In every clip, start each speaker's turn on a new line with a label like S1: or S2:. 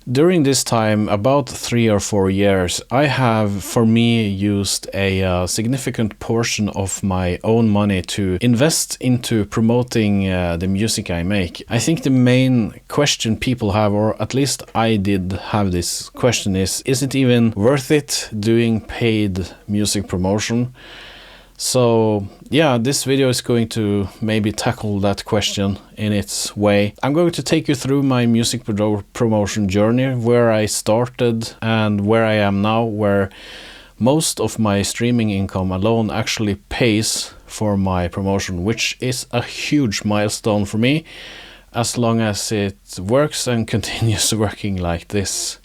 S1: During this time, about 3 or 4 years, I have, for me, used a significant portion of my own money to invest into promoting the music I make. I think the main question people have, or at least I did have this question, is it even worth it doing paid music promotion? So yeah, this video is going to maybe tackle that question in its way. I'm going to take you through my music promotion journey, where I started and where I am now, where most of my streaming income alone actually pays for my promotion, which is a huge milestone for me, as long as it works and continues working like this.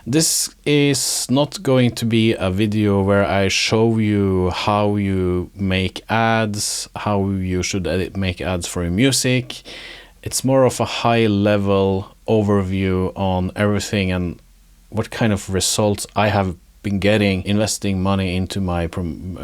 S1: This is not going to be a video where I show you how you make ads, how you should make ads for your music. It's more of a high-level overview on everything and what kind of results I have been getting investing money into my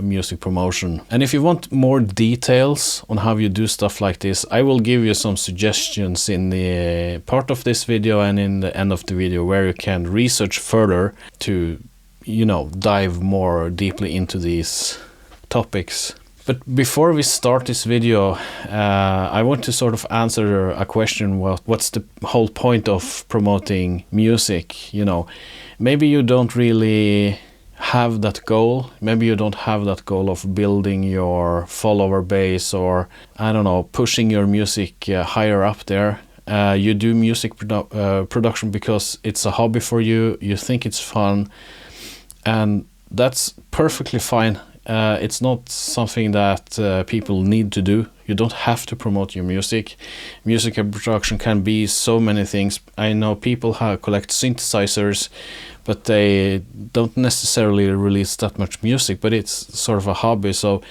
S1: music promotion. And if you want more details on how you do stuff like this, I will give you some suggestions in the part of this video and in the end of the video, where you can research further to, you know, dive more deeply into these topics. But before we start this video, I want to sort of answer a question. Well, what's the whole point of promoting music? You know, maybe you don't really have that goal. Maybe you don't have that goal of building your follower base, or, I don't know, pushing your music higher up there. You do music production because it's a hobby for you. You think it's fun, and that's perfectly fine. It's not something that people need to do. You don't have to promote your music. Music production can be so many things. I know people collect synthesizers, but they don't necessarily release that much music, but it's sort of a hobby. So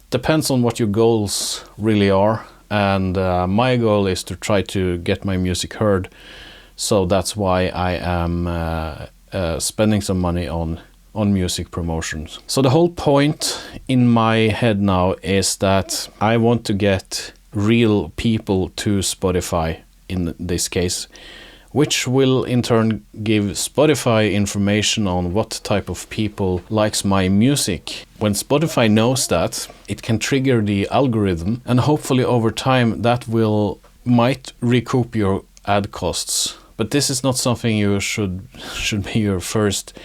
S1: depends on what your goals really are. And my goal is to try to get my music heard. So that's why I am spending some money on music promotions. So the whole point in my head now is that I want to get real people to Spotify in this case, which will in turn give Spotify information on what type of people likes my music. When Spotify knows that, it can trigger the algorithm, and hopefully over time that might recoup your ad costs. But this is not something you should be your first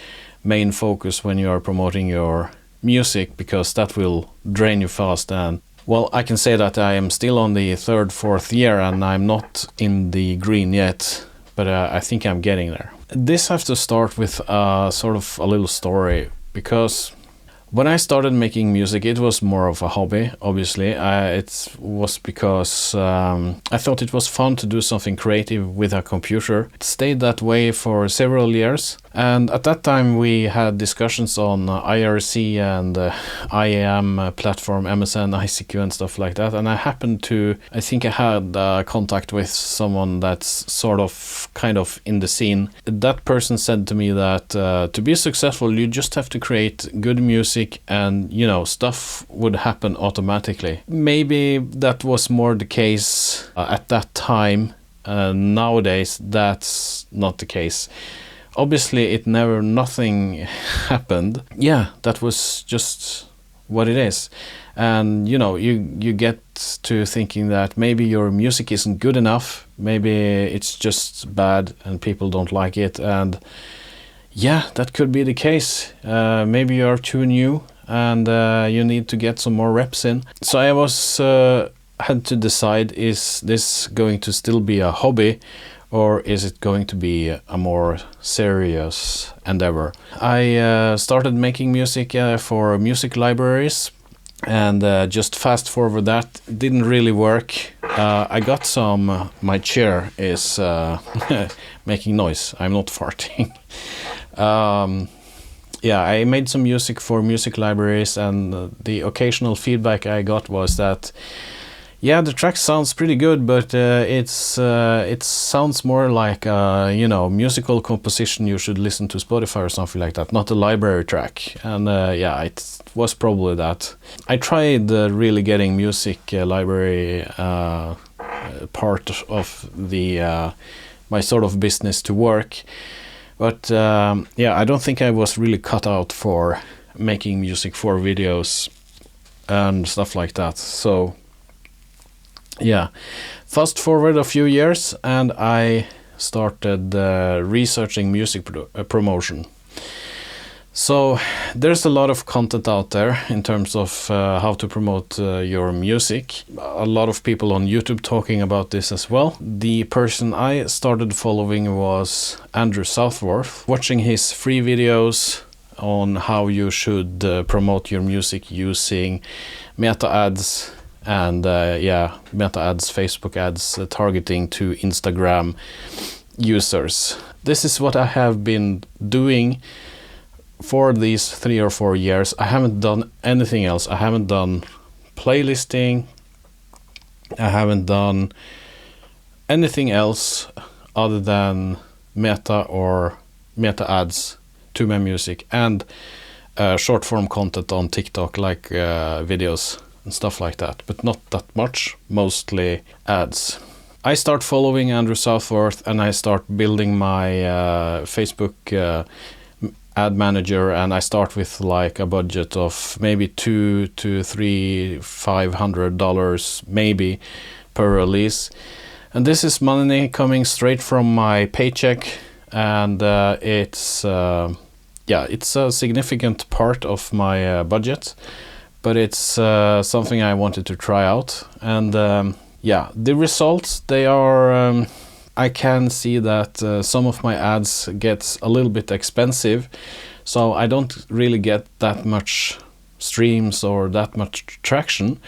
S1: main focus when you are promoting your music, because that will drain you fast. And well, I can say that I am still on the 3rd, 4th year and I'm not in the green yet, but I think I'm getting there. This has to start with sort of a little story, because when I started making music, it was more of a hobby, obviously. It was because I thought it was fun to do something creative with a computer. It stayed that way for several years. And at that time, we had discussions on IRC and IAM platform, MSN, ICQ and stuff like that. And I think I had contact with someone that's sort of kind of in the scene. That person said to me that to be successful, you just have to create good music, and, you know, stuff would happen automatically. Maybe that was more the case at that time. Nowadays, that's not the case. Obviously, nothing happened. Yeah, that was just what it is. And, you know, you get to thinking that maybe your music isn't good enough. Maybe it's just bad and people don't like it. And yeah, that could be the case. Maybe you're too new and you need to get some more reps in. So I had to decide, is this going to still be a hobby, or is it going to be a more serious endeavor? I started making music for music libraries, and just fast forward that, didn't really work. I got my chair is making noise. I'm not farting. Yeah, I made some music for music libraries, and the occasional feedback I got was that, yeah, the track sounds pretty good, but it sounds more like you know, musical composition you should listen to Spotify or something like that, not a library track. And yeah, it was probably that. I tried really getting music library part of the my sort of business to work. But yeah, I don't think I was really cut out for making music for videos and stuff like that. So yeah, fast forward a few years and I started researching music promotion. So there's a lot of content out there in terms of how to promote your music. A lot of people on YouTube talking about this as well. The person I started following was Andrew Southworth, watching his free videos on how you should promote your music using meta ads and meta ads, Facebook ads, targeting to Instagram users. This is what I have been doing for these 3 or 4 years. I haven't done anything else. I haven't done playlisting. I haven't done anything else other than meta or meta ads to my music and short form content on TikTok, like videos and stuff like that, but not that much, mostly ads. I start following Andrew Southworth and I start building my Facebook ad manager, and I start with like a budget of maybe $200 to $500 maybe per release. And this is money coming straight from my paycheck, and it's a significant part of my budget, but it's something I wanted to try out. And the results, they are I can see that some of my ads gets a little bit expensive, so I don't really get that much streams or that much traction,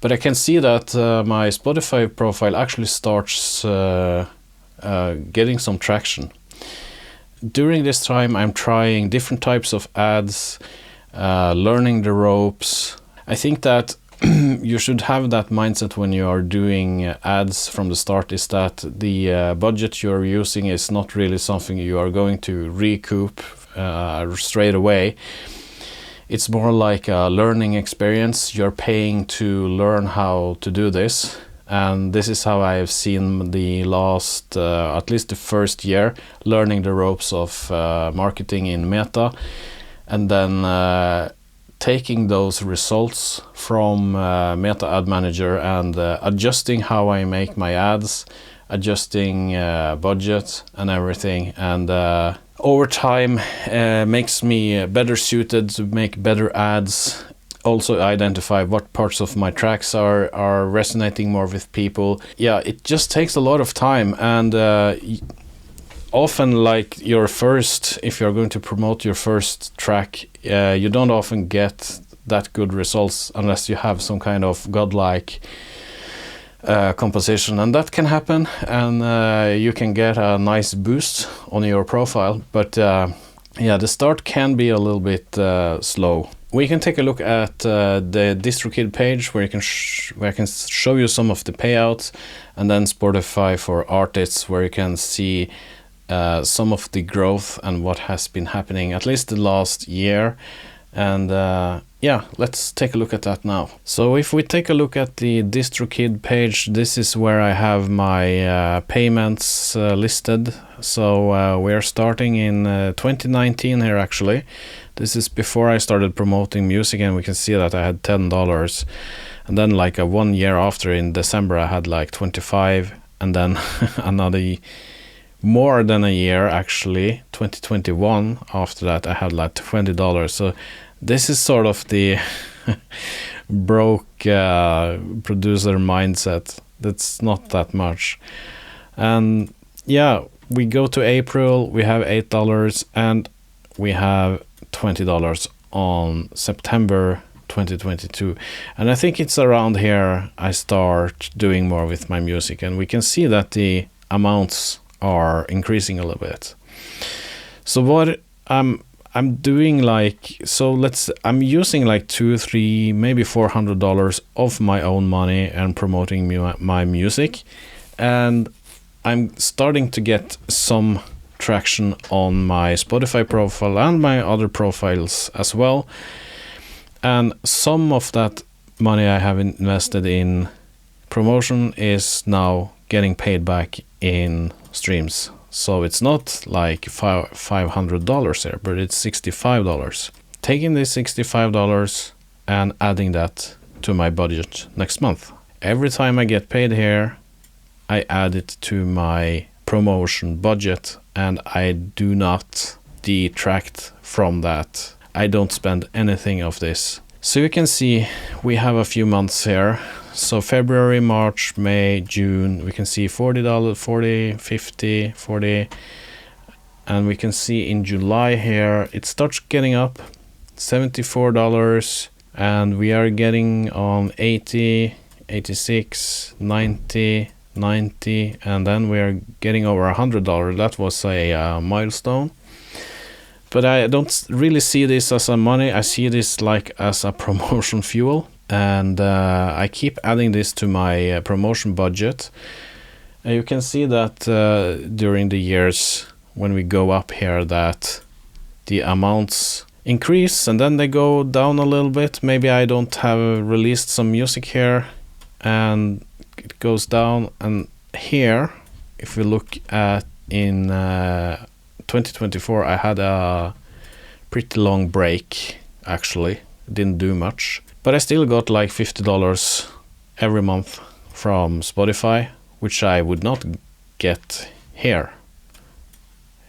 S1: but I can see that my Spotify profile actually starts getting some traction. During this time I'm trying different types of ads, learning the ropes. I think that you should have that mindset when you are doing ads from the start, is that the budget you're using is not really something you are going to recoup straight away. It's more like a learning experience. You're paying to learn how to do this, and this is how I have seen the last at least the first year, learning the ropes of marketing in Meta, and then taking those results from Meta Ad Manager and adjusting how I make my ads, adjusting budget and everything, and over time makes me better suited to make better ads. Also identify what parts of my tracks are resonating more with people. Yeah, it just takes a lot of time, and often, like if you're going to promote your first track, you don't often get that good results unless you have some kind of godlike composition, and that can happen, and you can get a nice boost on your profile. But the start can be a little bit slow. We can take a look at the Distrokid page where I can show you some of the payouts, and then Spotify for artists where you can see some of the growth and what has been happening at least the last year. And let's take a look at that now. So if we take a look at the Distrokid page, this is where I have my payments listed. So we're starting in 2019 here actually. This is before I started promoting music, and we can see that I had $10, and then like 1 year after, in December, I had like 25, and then another more than a year actually, 2021, after that I had like $20. So this is sort of the broke producer mindset. That's not that much. And yeah, we go to April, we have $8, and we have $20 on September 2022. And I think it's around here I start doing more with my music, and we can see that the amounts are increasing a little bit. So what I'm doing, I'm using like $200, $300, maybe $400 of my own money and promoting my music, and I'm starting to get some traction on my Spotify profile and my other profiles as well. And some of that money I have invested in promotion is now getting paid back in streams. So it's not like $500 here, but it's $65. Taking this $65 and adding that to my budget next month. Every time I get paid here, I add it to my promotion budget, and I do not detract from that. I don't spend anything of this. So you can see we have a few months here. So February, March, May, June, we can see $40, 40, 50, 40. And we can see in July here, it starts getting up, $74. And we are getting on 80, 86, 90, 90. And then we are getting over $100. That was a milestone. But I don't really see this as a money. I see this like as a promotion fuel. And I keep adding this to my promotion budget. And you can see that during the years when we go up here that the amounts increase and then they go down a little bit. Maybe I don't have released some music here and it goes down. And here, if we look at in 2024, I had a pretty long break, actually. Didn't do much. But I still got like $50 every month from Spotify, which I would not get here.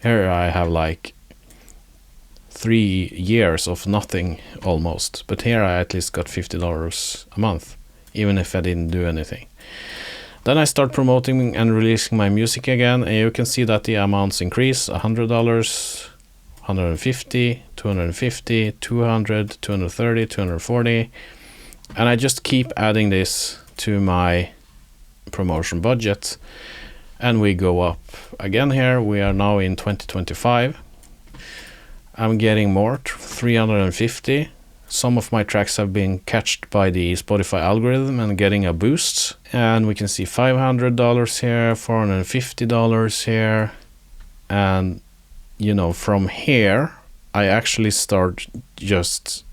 S1: Here I have like 3 years of nothing almost. But here I at least got $50 a month, even if I didn't do anything. Then I start promoting and releasing my music again, and you can see that the amounts increase: $100, $150, $250, $200, $230, $240. And I just keep adding this to my promotion budget, and we go up again here. We are now in 2025. I'm getting more, 350. Some of my tracks have been catched by the Spotify algorithm and getting a boost. And we can see $500 here, $450 here. And, you know, from here, I actually start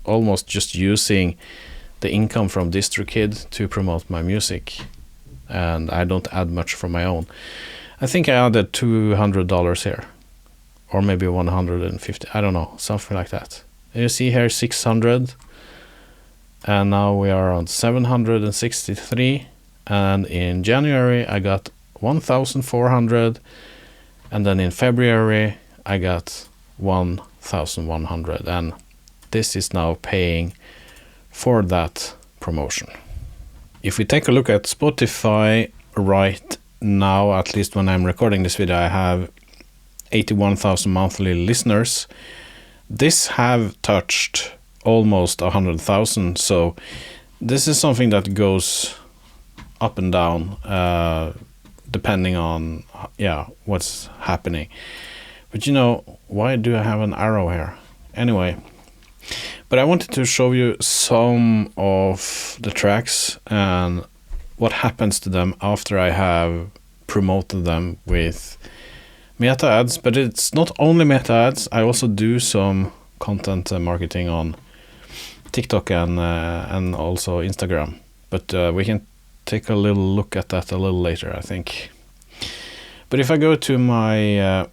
S1: almost just using the income from Distrokid to promote my music. And I don't add much from my own. I think I added $200 here. Or maybe 150, I don't know, something like that. You see here 600, and now we are on 763, and in January I got 1,400, and then in February I got 1,100, and this is now paying for that promotion. If we take a look at Spotify right now, at least when I'm recording this video, I have 81,000 monthly listeners. This have touched almost 100,000, so this is something that goes up and down depending on what's happening. But you know, why do I have an arrow here? Anyway, but I wanted to show you some of the tracks and what happens to them after I have promoted them with meta ads. But it's not only meta ads. I also do some content marketing on TikTok and also Instagram. But we can take a little look at that a little later, I think. But if I go to my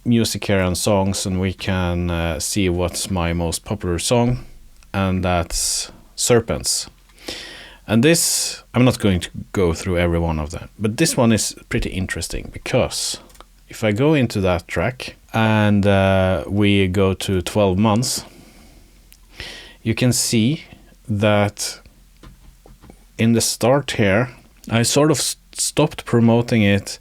S1: music here and songs, and we can see what's my most popular song, and that's Serpents. And this, I'm not going to go through every one of them, but this one is pretty interesting because if I go into that track and we go to 12 months, you can see that in the start here, I sort of stopped promoting it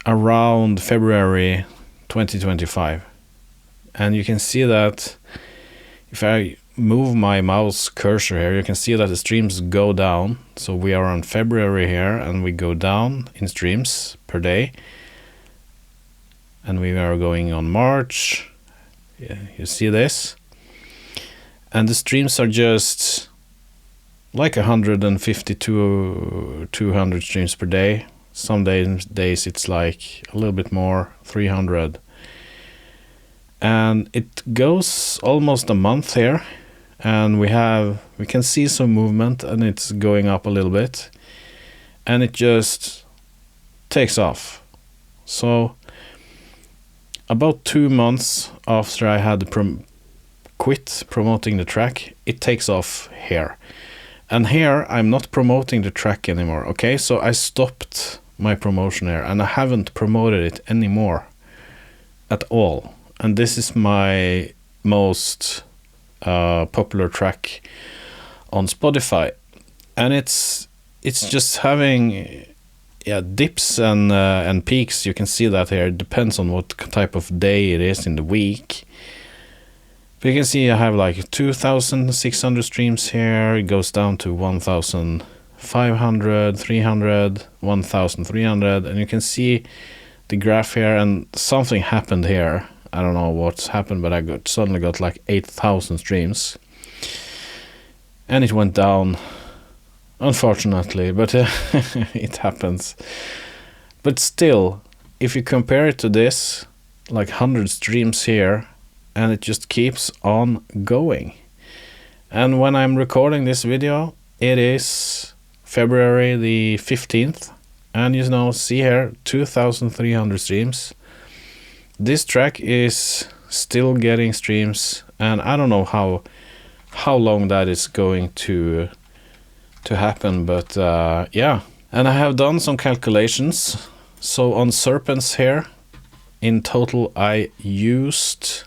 S1: around February 2025. And you can see that if I move my mouse cursor here, you can see that the streams go down. So we are on February here and we go down in streams per day. And we are going on March. Yeah, you see this? And the streams are just like 150 to 200 streams per day. Some days it's like a little bit more, 300. And it goes almost a month here. And we can see some movement and it's going up a little bit. And it just takes off. So about 2 months after I had quit promoting the track, it takes off here. And here I'm not promoting the track anymore, okay? So I stopped my promotion here and I haven't promoted it anymore at all. And this is my most popular track on Spotify. And it's just having dips and peaks. You can see that here. It depends on what type of day it is in the week. But you can see I have like 2,600 streams here. It goes down to 1,500, 300, 1,300. And you can see the graph here, and something happened here. I don't know what's happened, but I suddenly got like 8,000 streams. And it went down, unfortunately, but it happens. But still, if you compare it to this, like 100 streams here, and it just keeps on going. And when I'm recording this video, it is February the 15th, and you know, see here, 2,300 streams. This track is still getting streams, and I don't know how long that is going to happen, but yeah. And I have done some calculations. So on Serpents here, in total I used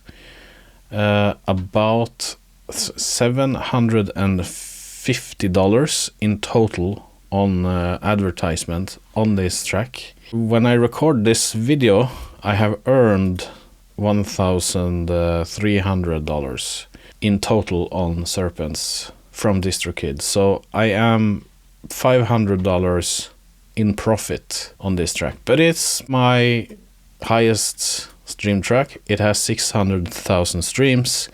S1: about $750 in total on advertisement on this track. When I record this video, I have earned $1,300 in total on Serpents from Distrokid. So I am $500 in profit on this track. But it's my highest stream track. It has 600,000 streams,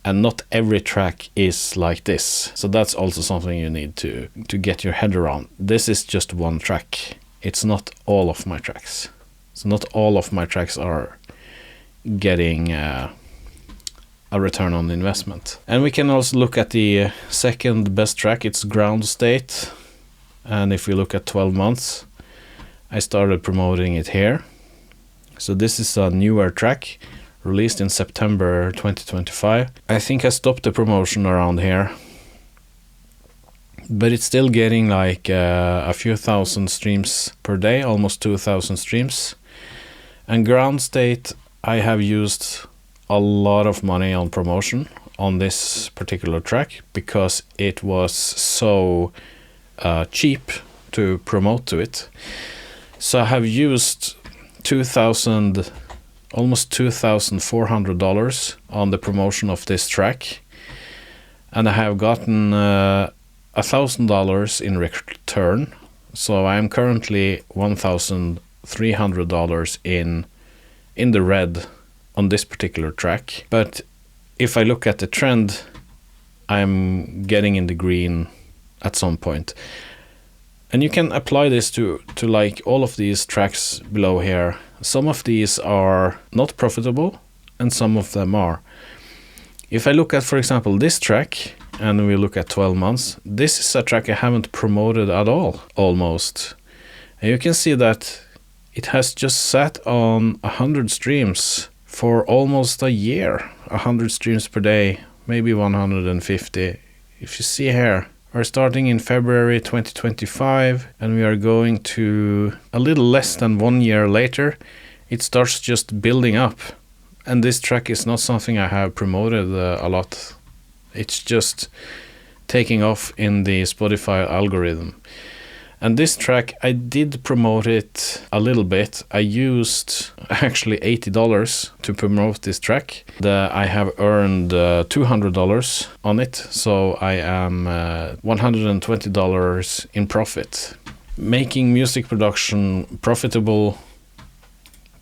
S1: and not every track is like this. So that's also something you need to get your head around. This is just one track. It's not all of my tracks. So not all of my tracks are getting a return on investment. And we can also look at the second best track. It's Ground State. And if we look at 12 months, I started promoting it here. So this is a newer track released in September 2025. I think I stopped the promotion around here, but it's still getting like a few thousand streams per day, almost 2,000 streams. And Ground State, I have used a lot of money on promotion on this particular track because it was so cheap to promote to it. So I have used almost $2,400 on the promotion of this track, and I have gotten $1,000 in return. So I am currently $1,300 in the red on this particular track. But if I look at the trend, I'm getting in the green at some point. And you can apply this to like all of these tracks below here. Some of these are not profitable and some of them are. If I look at, for example, this track, and we look at 12 months, this is a track I haven't promoted at all, almost. And you can see that it has just sat on 100 streams for almost a year. 100 streams per day, maybe 150. If you see here, we're starting in February 2025, and we are going to a little less than 1 year later. It starts just building up. And this track is not something I have promoted a lot. It's just taking off in the Spotify algorithm. And this track, I did promote it a little bit. I used actually $80 to promote this track. I have earned $200 on it, so I am $120 in profit. Making music production profitable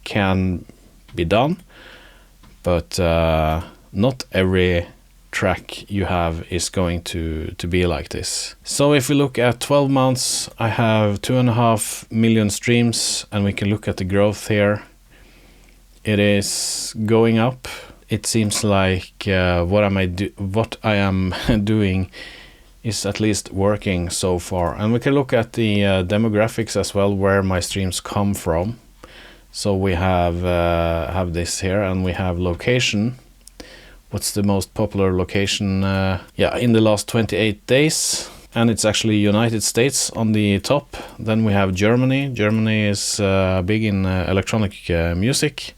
S1: can be done, but not every track you have is going to be like this. So if we look at 12 months, I have 2.5 million streams, and we can look at the growth here. It is going up. It seems like what I am doing is at least working so far. And we can look at the demographics as well, where my streams come from. So we have this here, and we have location. What's the most popular location? Yeah, in the last 28 days. And it's actually United States on the top. Then we have Germany. Germany is big in electronic music.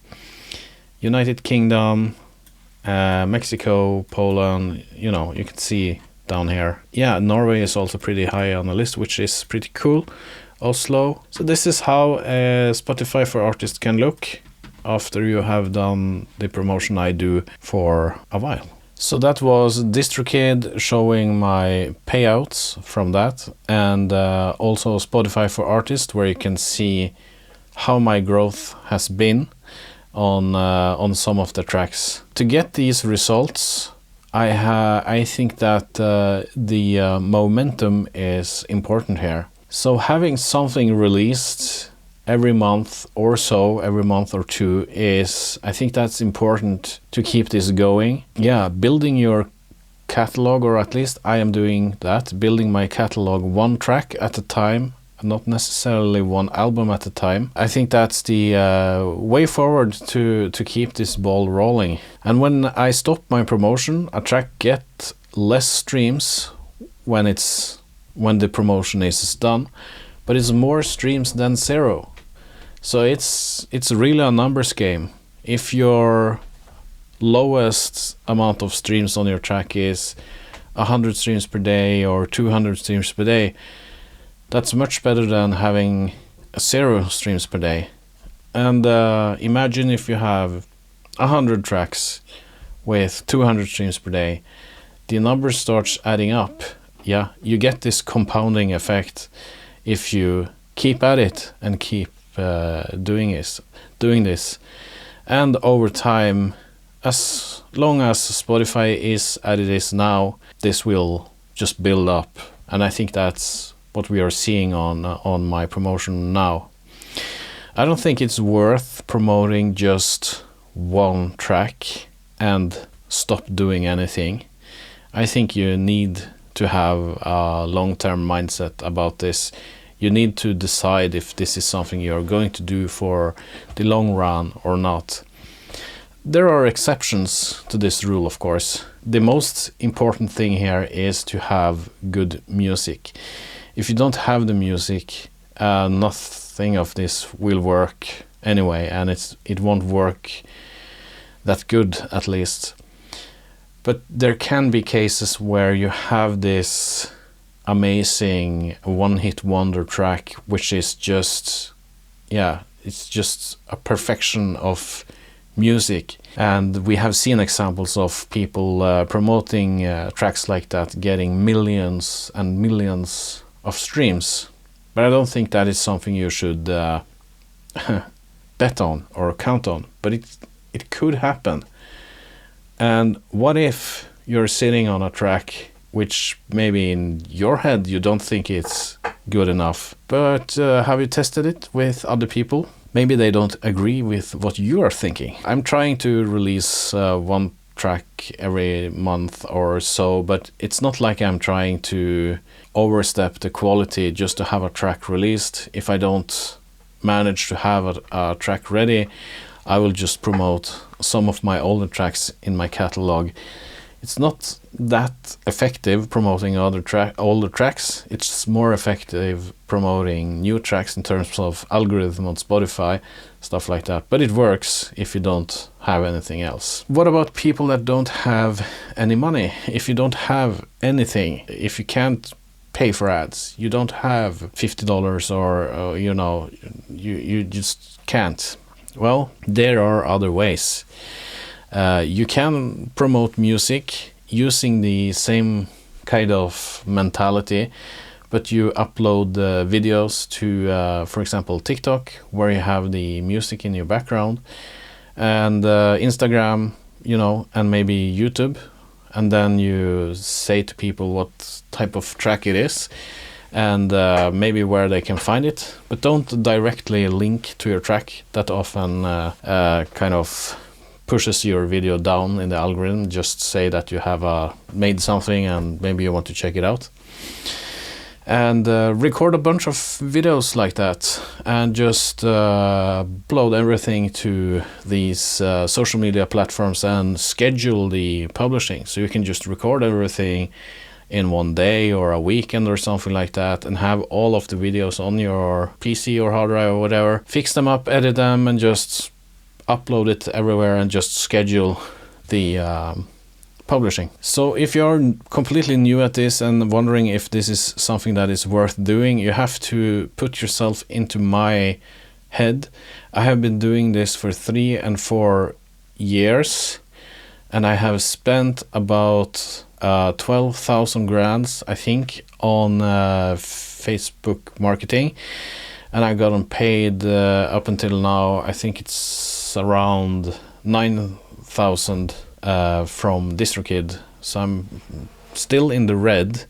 S1: United Kingdom, Mexico, Poland, you know, you can see down here. Yeah, Norway is also pretty high on the list, which is pretty cool. Oslo. So this is how Spotify for Artists can look after you have done the promotion I do for a while. So that was Distrokid showing my payouts from that, and also Spotify for Artists, where you can see how my growth has on some of the tracks. To get these results, I think that the momentum is important here. So having something released every month or so, every month or two, is, I think that's important to keep this going. Yeah, building your catalog, or at least I am doing that, building my catalog one track at a time, not necessarily one album at a time. I think that's the way forward to keep this ball rolling. And when I stop my promotion, a track gets less streams when the promotion is done, but it's more streams than zero. So it's really a numbers game. If your lowest amount of streams on your track is 100 streams per day or 200 streams per day, that's much better than having 0 streams per day. And imagine if you have 100 tracks with 200 streams per day, the numbers starts adding up. Yeah, you get this compounding effect if you keep at it and keep doing this. And over time, as long as Spotify is as it is now, this will just build up. And I think that's what we are seeing on my promotion now. I don't think it's worth promoting just one track and stop doing anything. I think you need to have a long-term mindset about this. You need to decide if this is something you're going to do for the long run or not. There are exceptions to this rule, of course. The most important thing here is to have good music. If you don't have the music, nothing of this will work anyway, and it won't work that good, at least. But there can be cases where you have this amazing one-hit wonder track, which is just, yeah, it's just a perfection of music. And we have seen examples of people promoting tracks like that, getting millions and millions of streams. But I don't think that is something you should bet on or count on. But it could happen. And what if you're sitting on a track which maybe in your head you don't think it's good enough, but have you tested it with other people? Maybe they don't agree with what you are thinking. I'm trying to release one track every month or so, but it's not like I'm trying to overstep the quality just to have a track released. If I don't manage to have a track ready, I will just promote some of my older tracks in my catalog. It's not that effective promoting older tracks. It's more effective promoting new tracks in terms of algorithm on Spotify, stuff like that. But it works if you don't have anything else. What about people that don't have any money? If you don't have anything, if you can't pay for ads, you don't have $50 or you just can't. Well, there are other ways. You can promote music using the same kind of mentality, but you upload videos to, for example, TikTok, where you have the music in your background, and Instagram, and maybe YouTube, and then you say to people what type of track it is, and maybe where they can find it, but don't directly link to your track. That often kind of pushes your video down in the algorithm. Just say that you have made something and maybe you want to check it out. and record a bunch of videos like that, and just upload everything to these social media platforms and schedule the publishing. So you can just record everything in one day or a weekend or something like that, and have all of the videos on your PC or hard drive or whatever, fix them up, edit them, and just upload it everywhere, and just schedule the publishing. So if you're completely new at this and wondering if this is something that is worth doing, you have to put yourself into my head. I have been doing this for 3 and 4 years, and I have spent about 12,000 grand, I think, on Facebook marketing, and I've gotten paid up until now, I think it's around 9,000 from Distrokid. So I'm still in the red,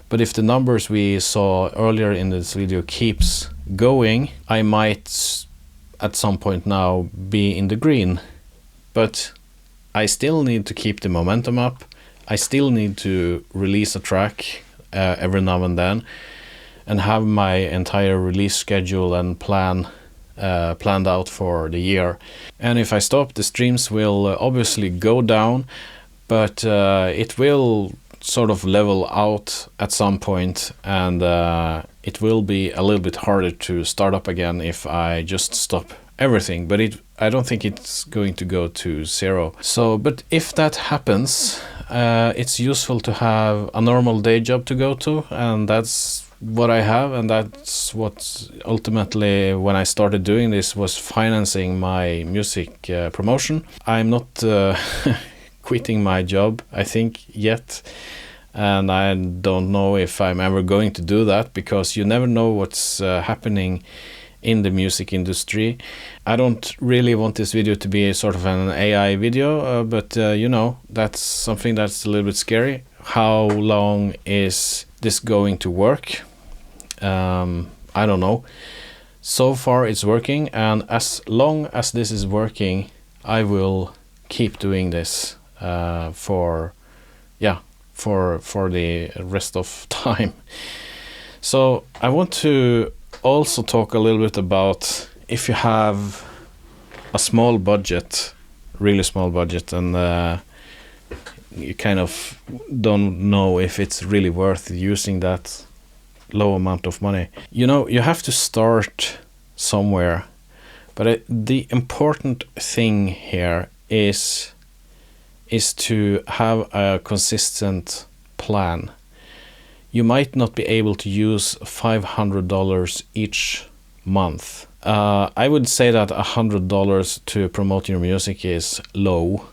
S1: but if the numbers we saw earlier in this video keeps going, I might at some point now be in the green. But I still need to keep the momentum up. I still need to release a track every now and then, and have my entire release schedule and planned out for the year. And if I stop, the streams will obviously go down, but it will sort of level out at some point, and it will be a little bit harder to start up again if I just stop everything. But I don't think it's going to go to 0. So, but if that happens, it's useful to have a normal day job to go to, and that's what I have, and that's what ultimately, when I started doing this, was financing my music promotion. I'm not quitting my job, I think, yet, and I don't know if I'm ever going to do that, because you never know what's happening in the music industry. I don't really want this video to be a sort of an AI video, but you know, that's something that's a little bit scary. How long is this going to work? I don't know. So far it's working, and as long as this is working, I will keep doing this for the rest of time. So I want to also talk a little bit about, if you have a small budget, really small budget, and you kind of don't know if it's really worth using that low amount of money. You know, you have to start somewhere, but the important thing here is to have a consistent plan. You might not be able to use $500 each month. I would say that $100 to promote your music is low,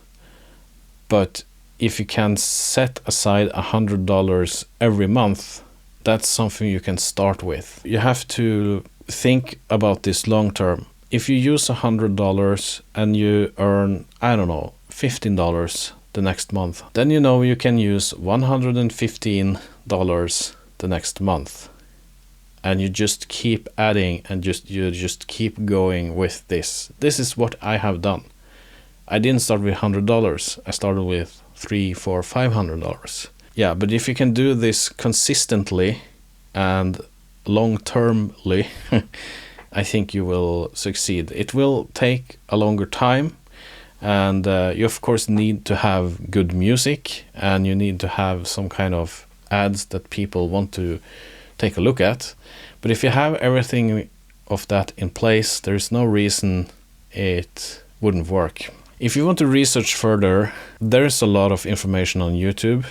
S1: but if you can set aside $100 every month, that's something you can start with. You have to think about this long term. If you use $100 and you earn, I don't know, $15 the next month, then you know you can use $115 the next month. And you just keep adding, and you just keep going with this. This is what I have done. I didn't start with $100. I started with $300, $400, $500. Yeah, but if you can do this consistently and long-termly, I think you will succeed. It will take a longer time, and you of course need to have good music, and you need to have some kind of ads that people want to take a look at. But if you have everything of that in place, there's no reason it wouldn't work. If you want to research further, there's a lot of information on YouTube.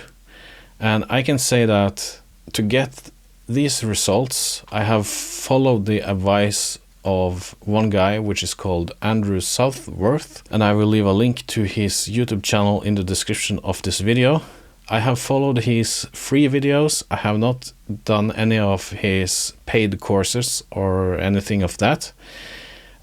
S1: And I can say that to get these results, I have followed the advice of one guy, which is called Andrew Southworth, and I will leave a link to his YouTube channel in the description of this video. I have followed his free videos. I have not done any of his paid courses or anything of that.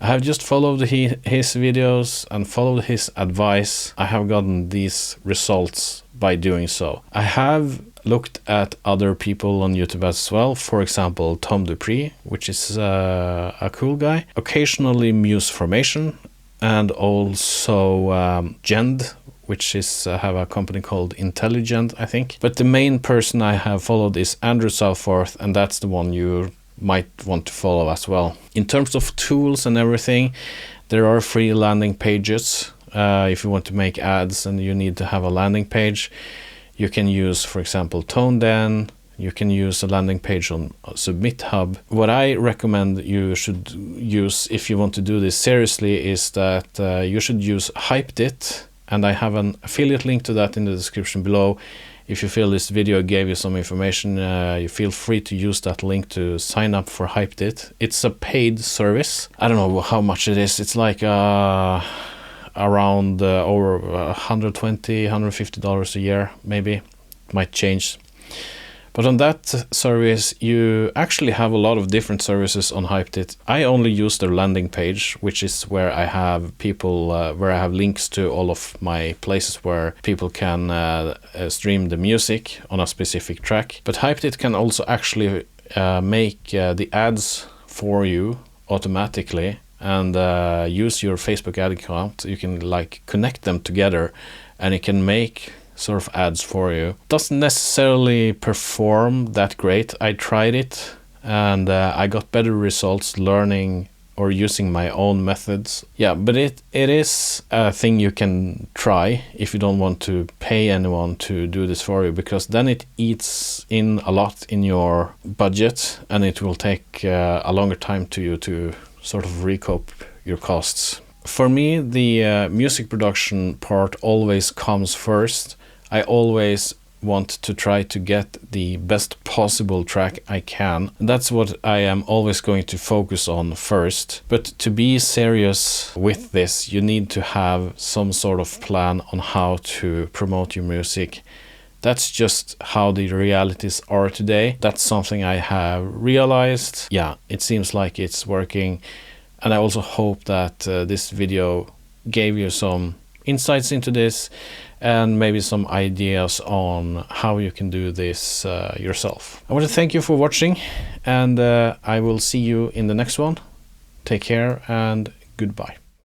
S1: I have just followed his videos and followed his advice. I have gotten these results by doing so. I have looked at other people on YouTube as well. For example, Tom Dupree, which is a cool guy. Occasionally Muse Formation, and also Gend, which is have a company called Intelligent, I think. But the main person I have followed is Andrew Southworth, and that's the one you might want to follow as well. In terms of tools and everything, there are free landing pages. If you want to make ads and you need to have a landing page, you can use, for example, ToneDen. You can use a landing page on SubmitHub. What I recommend you should use if you want to do this seriously is that you should use Hypedit, and I have an affiliate link to that in the description below. If you feel this video gave you some information, you feel free to use that link to sign up for Hypedit. It's a paid service. I don't know how much it is. It's like around over $120, $150 a year, maybe. Might change. But on that service, you actually have a lot of different services on Hypedit. I only use their landing page, which is where I have people, where I have links to all of my places where people can stream the music on a specific track. But Hypedit can also actually make the ads for you automatically, and use your Facebook ad account. You can like connect them together, and it can make sort of ads for you. Doesn't necessarily perform that great. I tried it and I got better results learning or using my own methods. Yeah, but it is a thing you can try if you don't want to pay anyone to do this for you, because then it eats in a lot in your budget and it will take a longer time to you to sort of recoup your costs. For me, the music production part always comes first. I always want to try to get the best possible track I can. That's what I am always going to focus on first. But to be serious with this, you need to have some sort of plan on how to promote your music. That's just how the realities are today. That's something I have realized. Yeah, it seems like it's working. And I also hope that this video gave you some insights into this and maybe some ideas on how you can do this yourself. I want to thank you for watching, and I will see you in the next one. Take care and goodbye.